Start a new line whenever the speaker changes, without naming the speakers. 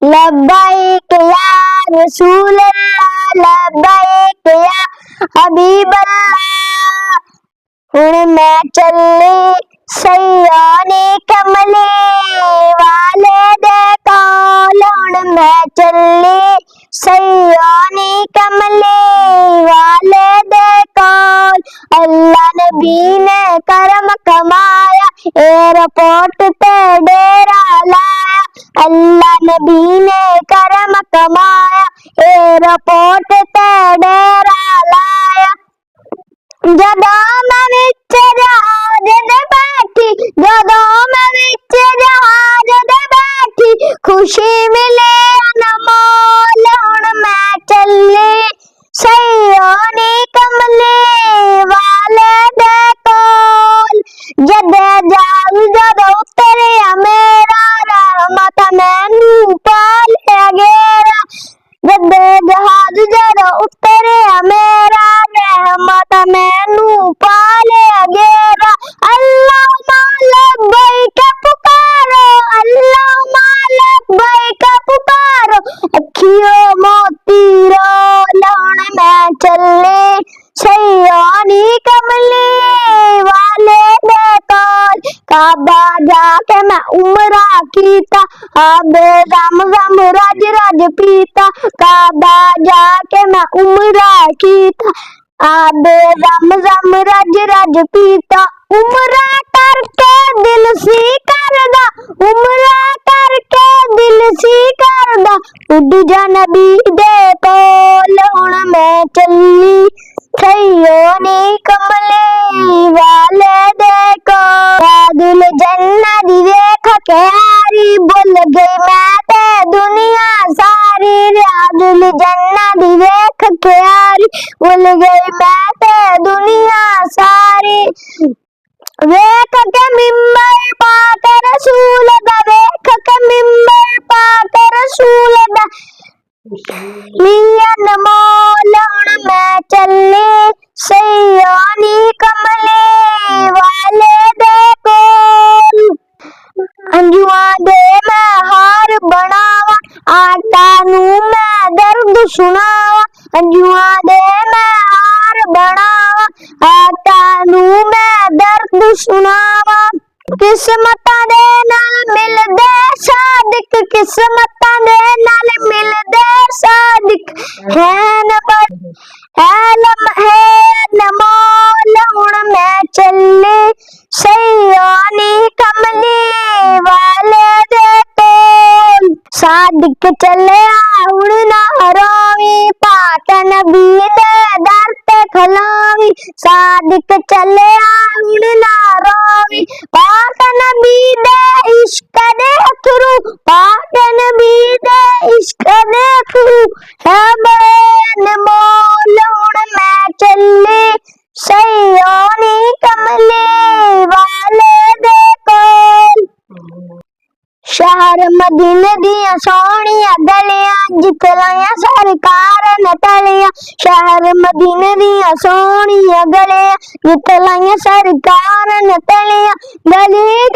लब्बैक या रसूल अल्लाह, लब्बैक या हबीब अल्लाह। हुण मैं चली सयाने कमले वाले दे कोल, हुण मैं चली सयाने कमले वाले दे कोल। अल्लाह नबी ने करम कमाया, एयरपोर्ट ते डेरा लाया। अल्लाह नबी ने करम कमाया, एयरपोर्ट ते डेरा लाया। जदों मैं विच जहाज दे बैठी, जदों मैं विच जहाज दे बैठी, खुशी मिले अनमोल। हुण मैं चली सयाने कमले वाले दे कोल। जदे जहाज जदों उतरिया मेरा, रहमत मैनू पालिया गेरा। जदे जहाज जदों उतरिया मेरा, रहमत मैनू पालिया गेरा। अल्लाहुम्मा लब्बैक पुकारो, अल्लाहुम्मा लब्बैक पुकारो, अखियों मोती रोल। हुण मैं चली सयाने कमले वाले दे कोल। काबा जाके मैं उमरा कीता, आबे ज़म-ज़म रज रज पीता। काबा जाके मैं उमरा कीता, आबे ज़म-ज़म रज रज पीता। उमरा करके दिल सी करदा, उमरा करके दिल सी करदा, उड़ जा नबी दे कोल। हुण मैं चली सयाने कमले वाले दे कोल। राजुल जन्ना दी वेख के यारी, भुल गई मैं ते दुनिया सारी। राजुल जन्ना दी वेख के यारी, भुल गई मैं ते दुनिया सारी। वेख के मिंबर पाक रसूल दा, वेख के मिंबर पाक रसूल दा, मियन मोल। हुण मैं चली सयाने कमले वाले दे कोल। अंजुआं दे मैं हार बनावा, आटा नू मैं दर्द सुनावा। अंजुआं दे मैं हार बनावा, आटा नू मैं दर्द सुनावा। किस्मतां दे नाल मिलदे सादिक, किस्मतां दे नाल मिलदे सादिक, हैन मोल। हुण मैं चली सयाने कमले वाले दे कोल। सादिक चलिया हुण ना रोवी, पाक नबी दे दर ते खलोवी। सादिक चलिया हुण ना रोवी, पाक नबी दे इश्क दे थरू, पाक नबी दे इश्क दे थरू, है बयान मोल। हुण मैं चली सयाने कमले वाले दे कोल। शहर मदीने दियां सोहणियां गलियां, जिथे लाइयां सरकार ने तलियां। शहर मदीने दियां सोहणियां गलियां, जिथे लाइयां सरकार ने तलियां। गली